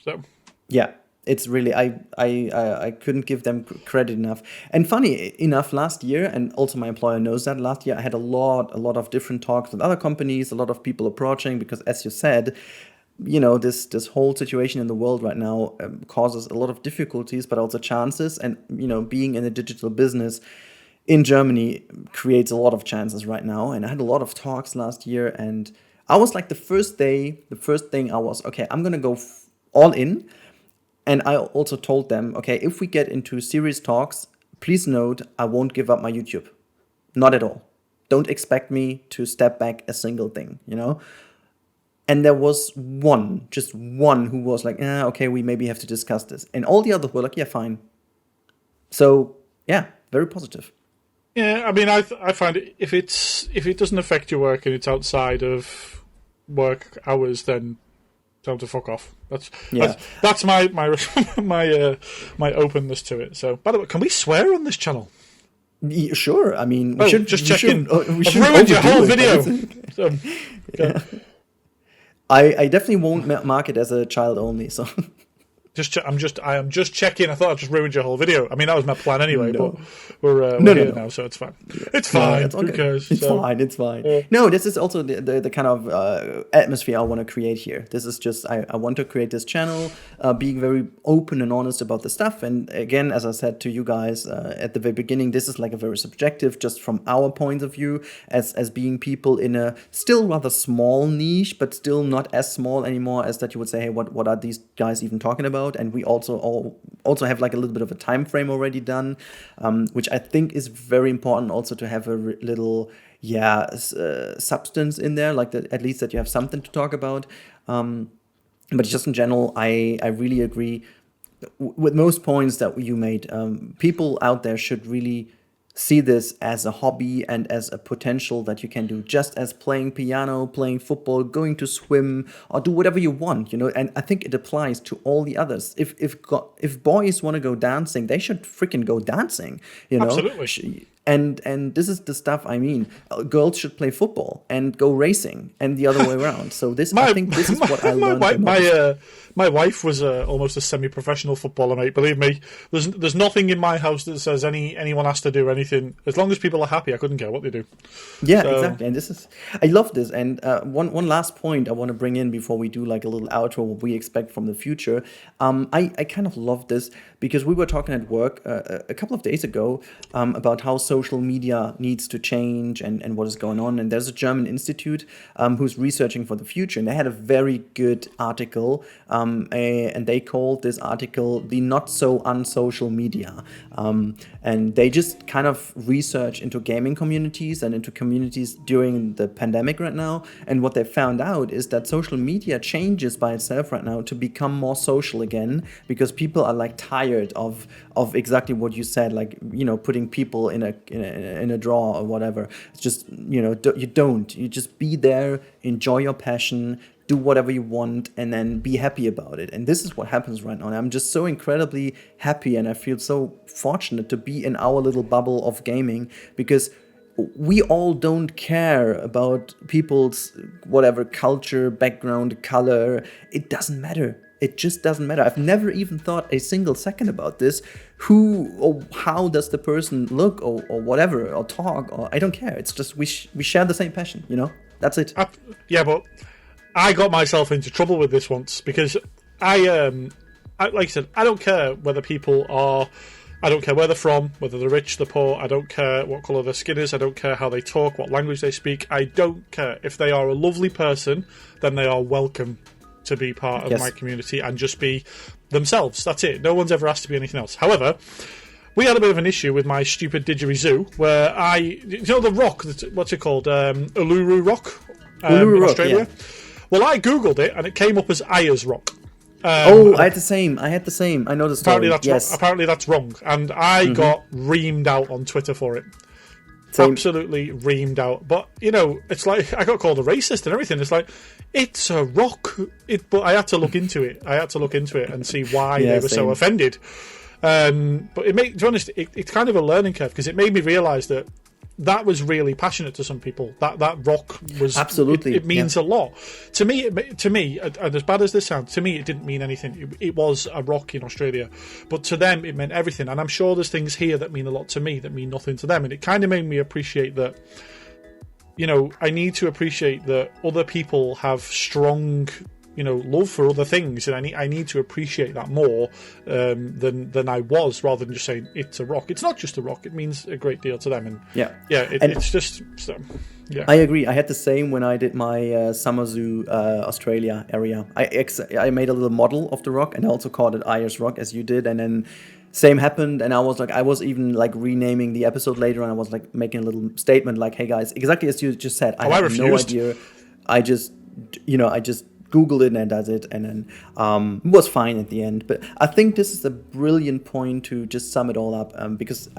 So... Yeah. It's really, I couldn't give them credit enough. And funny enough, last year, and also my employer knows that, last year I had a lot of different talks with other companies, a lot of people approaching, because as you said, this whole situation in the world right now causes a lot of difficulties, but also chances. And, being in a digital business in Germany creates a lot of chances right now. And I had a lot of talks last year, and I was like the first thing I was, okay, I'm going to go all in. And I also told them, okay, if we get into serious talks, please note, I won't give up my YouTube. Not at all. Don't expect me to step back a single thing, And there was just one who was like, okay, we maybe have to discuss this. And all the others were like, yeah, fine. So, yeah, very positive. Yeah, I mean, I find if it doesn't affect your work and it's outside of work hours, then tell them to fuck off. That's my my openness to it. So, by the way, can we swear on this channel? Yeah, sure. I mean, we should just check in. I've ruined your whole video. So, yeah. I definitely won't mark it as a child only. So. I am just checking. I thought I just ruined your whole video. I mean, that was my plan anyway. No. But we're here now, so it's fine. Yeah. It's fine. It's okay. Who cares? It's fine. It's fine. Yeah. No, this is also the kind of atmosphere I want to create here. This is just I want to create this channel, being very open and honest about the stuff. And again, as I said to you guys at the very beginning, this is like a very subjective, just from our point of view, as being people in a still rather small niche, but still not as small anymore as that you would say, hey, what are these guys even talking about? And we also have like a little bit of a time frame already done, which I think is very important also to have a little substance in there, like at least that you have something to talk about. But just in general, I really agree with most points that you made. People out there should really see this as a hobby and as a potential that you can do, just as playing piano, playing football, going to swim, or do whatever you want, And I think it applies to all the others. If boys want to go dancing, they should freaking go dancing, Absolutely. And this is the stuff I mean. Girls should play football and go racing, and the other way around. So I think this is what I learned. My wife was almost a semi-professional footballer, mate. Believe me, there's nothing in my house that says anyone has to do anything. As long as people are happy, I couldn't care what they do. Yeah, exactly. And I love this. And one last point I want to bring in before we do like a little outro, what we expect from the future. I kind of love this because we were talking at work a couple of days ago about how social media needs to change and what is going on. And there's a German institute who's researching for the future, and they had a very good article. And they called this article the not so unsocial media. And they just kind of research into gaming communities and into communities during the pandemic right now. And what they found out is that social media changes by itself right now to become more social again, because people are like tired of exactly what you said, like, putting people in a drawer or whatever. It's just, you just be there, enjoy your passion, do whatever you want, and then be happy about it. And this is what happens right now. And I'm just so incredibly happy, and I feel so fortunate to be in our little bubble of gaming, because we all don't care about people's whatever culture, background, color. It doesn't matter. It just doesn't matter. I've never even thought a single second about this. Who or how does the person look or whatever, or talk, or I don't care. It's just we share the same passion, That's it. Yeah, but I got myself into trouble with this once because like I said, I don't care whether people are. I don't care where they're from, whether they're rich, they're poor. I don't care what colour their skin is. I don't care how they talk, what language they speak. I don't care. If they are a lovely person, then they are welcome to be part of my community and just be themselves. That's it. No one's ever asked to be anything else. However, we had a bit of an issue with my stupid didgerizoo where the rock, what's it called? Uluru Rock in Australia. Yeah. Well, I Googled it and it came up as Ayers Rock. I had the same. I know the story. Apparently that's wrong. And I got reamed out on Twitter for it. Same. Absolutely reamed out. But, it's like, I got called a racist and everything. It's like, it's a rock. But I had to look into it. And see why they were so offended. But to be honest, it's kind of a learning curve because it made me realise that was really passionate to some people. That rock was absolutely. It means a lot to me. And as bad as this sounds, to me it didn't mean anything. It was a rock in Australia, but to them it meant everything. And I'm sure there's things here that mean a lot to me that mean nothing to them. And it kind of made me appreciate that. I need to appreciate that other people have strong. Love for other things, and I need to appreciate that more than I was, rather than just saying it's a rock. It's not just a rock; it means a great deal to them. And it's just. Yeah. I agree. I had the same when I did my Summer Zoo Australia area. I made a little model of the rock, and I also called it Ayers Rock, as you did, and then. Same happened, and I was even like renaming the episode later, and I was like making a little statement like, "Hey guys, exactly as you just said, I have no idea. I just Googled it and does it, and then it was fine at the end." But I think this is a brilliant point to just sum it all up, because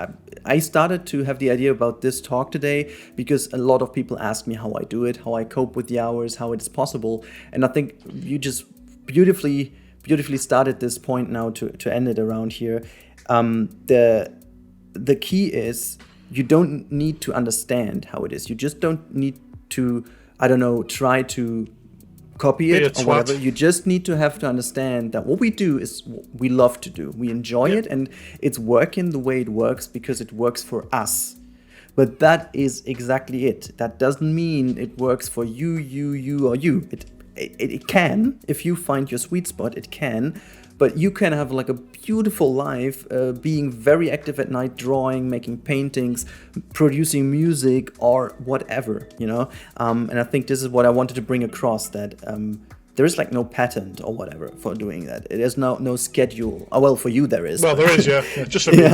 I started to have the idea about this talk today because a lot of people ask me how I do it, how I cope with the hours, how it is possible, and I think you just beautifully started this point now to end it around here. The key is you don't need to understand how it is. You just don't need to, try to copy it or whatever. You just need to have to understand that what we do is what we love to do. We enjoy it, and it's working the way it works because it works for us. But that is exactly it. That doesn't mean it works for you, or you. It can, if you find your sweet spot, it can. But you can have like a beautiful life, being very active at night, drawing, making paintings, producing music, or whatever, And I think this is what I wanted to bring across, that there is like no patent or whatever for doing that. There's no schedule. Oh, well, for you there is. Well, there is, yeah. Just for me.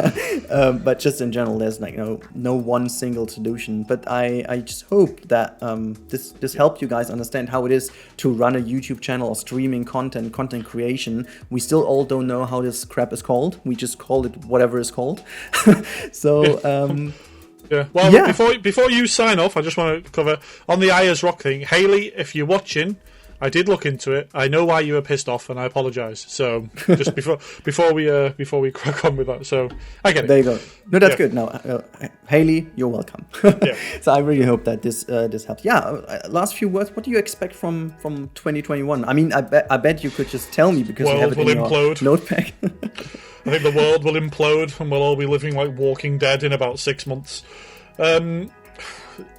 But just in general, there's like no one single solution. But I just hope that this helped you guys understand how it is to run a YouTube channel or streaming content creation. We still all don't know how this crap is called. We just call it whatever it's called. So. Yeah. Well, before you sign off, I just want to cover on the Ayers Rock thing. Haley, if you're watching. I did look into it. I know why you were pissed off, and I apologise. So just before we crack on with that, so I get it. There you go. No, that's good. No, Haley, you're welcome. So I really hope that this helps. Yeah. Last few words. What do you expect from 2021? I mean, I bet you could just tell me because you have it in your notepad. I think the world will implode, and we'll all be living like Walking Dead in about 6 months. I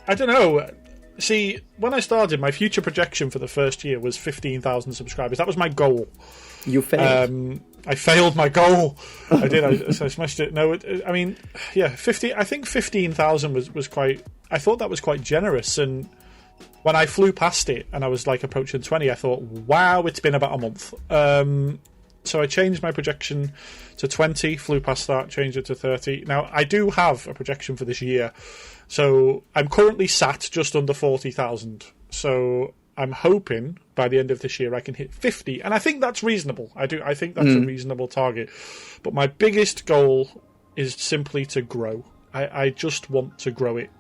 don't know. See, when I started, my future projection for the first year was 15,000 subscribers. That was my goal. You failed. I failed my goal. I did. I smashed it. No, I mean, 50. I think 15,000 was quite. I thought that was quite generous. And when I flew past it and I was like approaching 20, I thought, wow, it's been about a month. So I changed my projection to 20, flew past that, changed it to 30. Now, I do have a projection for this year. So I'm currently sat just under 40,000. So I'm hoping by the end of this year I can hit 50. And I think that's reasonable. I think that's a reasonable target. But my biggest goal is simply to grow. I just want to grow it.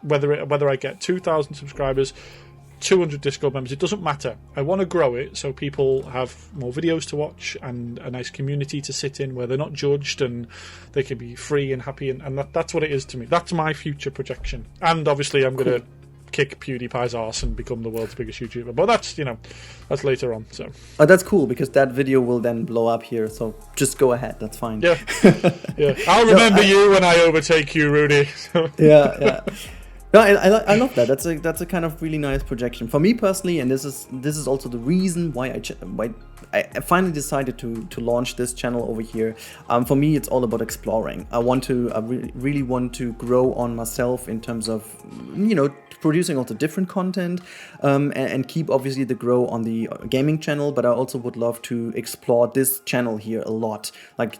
Whether I get 2,000 subscribers, 200 Discord members, it doesn't matter. I want to grow it so people have more videos to watch and a nice community to sit in where they're not judged and they can be free and happy, and that's what it is to me. That's my future projection. And obviously I'm going to kick PewDiePie's arse and become the world's biggest YouTuber, but that's later on. So that's cool because that video will then blow up here, so just go ahead, that's fine. Yeah. I'll remember you when I overtake you, Rudi. Yeah. No, I love that. That's a kind of really nice projection for me personally, and this is also the reason why I finally decided to launch this channel over here. For me, it's all about exploring. I really want to grow on myself in terms of, producing also different content, and keep obviously the grow on the gaming channel. But I also would love to explore this channel here a lot, like,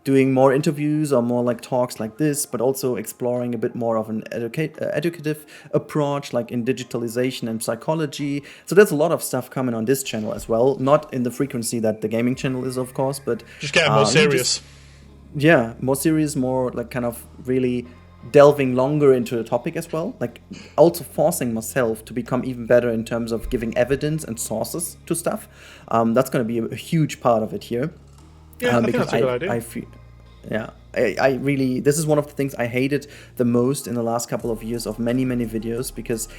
doing more interviews or more like talks like this, but also exploring a bit more of an educative approach, like in digitalization and psychology. So there's a lot of stuff coming on this channel as well, not in the frequency that the gaming channel is, of course, but just getting more serious. More serious, more like kind of really delving longer into the topic as well, like also forcing myself to become even better in terms of giving evidence and sources to stuff. That's going to be a huge part of it here. Yeah, I think that's a good idea. I feel, yeah, I really, this is one of the things I hated the most in the last couple of years of many videos, because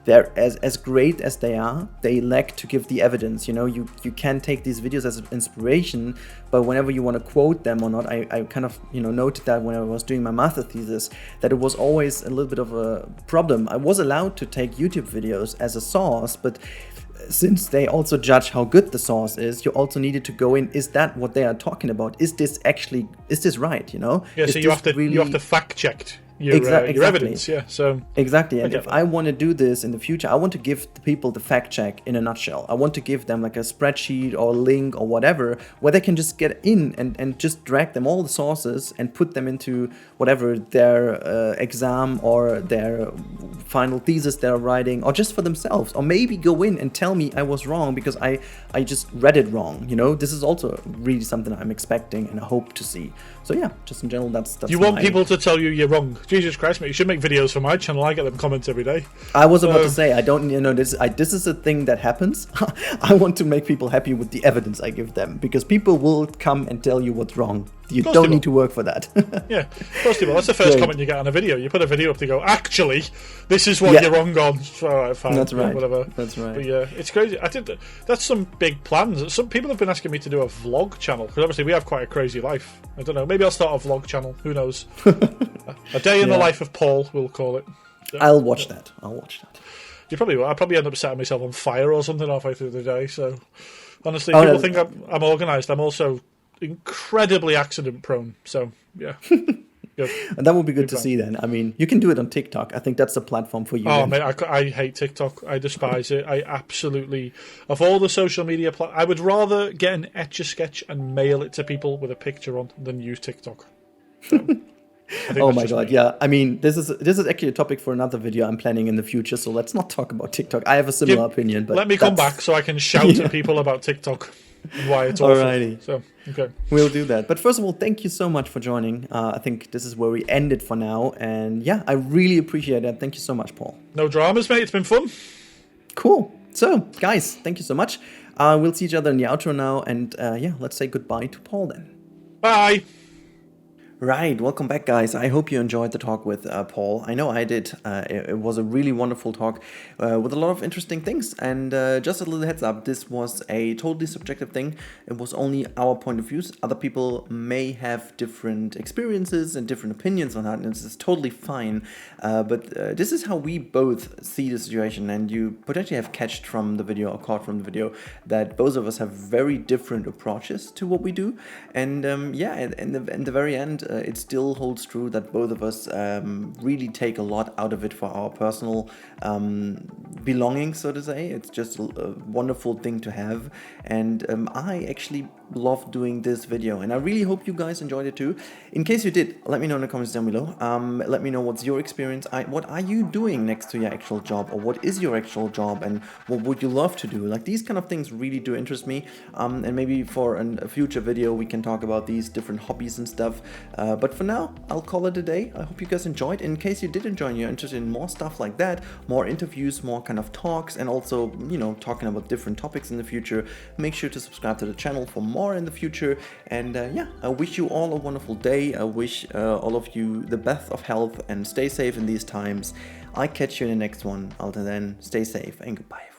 they're as great as they are, they lack to give the evidence. You can take these videos as inspiration, but whenever you want to quote them or not, I kind of noted that when I was doing my master thesis, that it was always a little bit of a problem. I was allowed to take YouTube videos as a source, but since they also judge how good the source is, you also needed to go in, is that what they are talking about? Is this right? Yeah, so you have to fact check your evidence. Yeah, so exactly. And if I want to do this in the future, I want to give the people the fact check in a nutshell. I want to give them like a spreadsheet or a link or whatever, where they can just get in and just drag them all the sources and put them into whatever their exam or their final thesis they're writing, or just for themselves, or maybe go in and tell me I was wrong because I just read it wrong. This is also really something I'm expecting and I hope to see. So yeah, just in general, that's you want people to tell you you're wrong. Jesus Christ, mate! You should make videos for my channel. I get them comments every day. I was about to say, I don't, this is a thing that happens. I want to make people happy with the evidence I give them, because people will come and tell you what's wrong. You don't need to work for that. Yeah, of course they will. That's the first comment you get on a video. You put a video up to go, actually, this is what you're wrong on. All right, fine. That's right. Whatever. That's right. But yeah, it's crazy. That's some big plans. Some people have been asking me to do a vlog channel, because obviously we have quite a crazy life. I don't know. Maybe I'll start a vlog channel. Who knows? A day in the life of Paul, we'll call it. Yeah. I'll watch that. You probably will. I'll probably end up setting myself on fire or something halfway through the day. So honestly, people think I'm organised. I'm also incredibly accident prone. So yeah. And that would be good to see then. I mean, you can do it on TikTok. I think that's the platform for you. Oh, man, I hate TikTok. I despise it. I absolutely... Of all the social media... I would rather get an Etch-a-Sketch and mail it to people with a picture on than use TikTok. So, oh my god, yeah. I mean, this is actually a topic for another video I'm planning in the future, so let's not talk about TikTok. I have a similar opinion, but... Let me come back so I can shout at people about TikTok and why it's awful. Alrighty. So, okay. We'll do that. But first of all, thank you so much for joining. I think this is where we end it for now. And yeah, I really appreciate that. Thank you so much, Paul. No dramas, mate. It's been fun. Cool. So, guys, thank you so much. We'll see each other in the outro now. And yeah, let's say goodbye to Paul then. Bye. Right, welcome back, guys. I hope you enjoyed the talk with Paul. I know I did. It was a really wonderful talk with a lot of interesting things. And just a little heads up, this was a totally subjective thing. It was only our point of views. Other people may have different experiences and different opinions on that, and this is totally fine. But this is how we both see the situation, and you potentially have catched from the video or caught from the video that both of us have very different approaches to what we do. And yeah, in the very end, it still holds true that both of us really take a lot out of it for our personal belonging, so to say. It's just a wonderful thing to have, and I actually love doing this video, and I really hope you guys enjoyed it too. In case you did, let me know in the comments down below. Let me know what's your experience. What are you doing next to your actual job, or what is your actual job, and what would you love to do? Like, these kind of things really do interest me, and maybe for a future video we can talk about these different hobbies and stuff. But for now, I'll call it a day. I hope you guys enjoyed. In case you did enjoy and you're interested in more stuff like that, more interviews, more kind of talks, and also, talking about different topics in the future, make sure to subscribe to the channel for more in the future. And yeah, I wish you all a wonderful day. I wish all of you the best of health, and stay safe in these times. I'll catch you in the next one. Until then, stay safe and goodbye.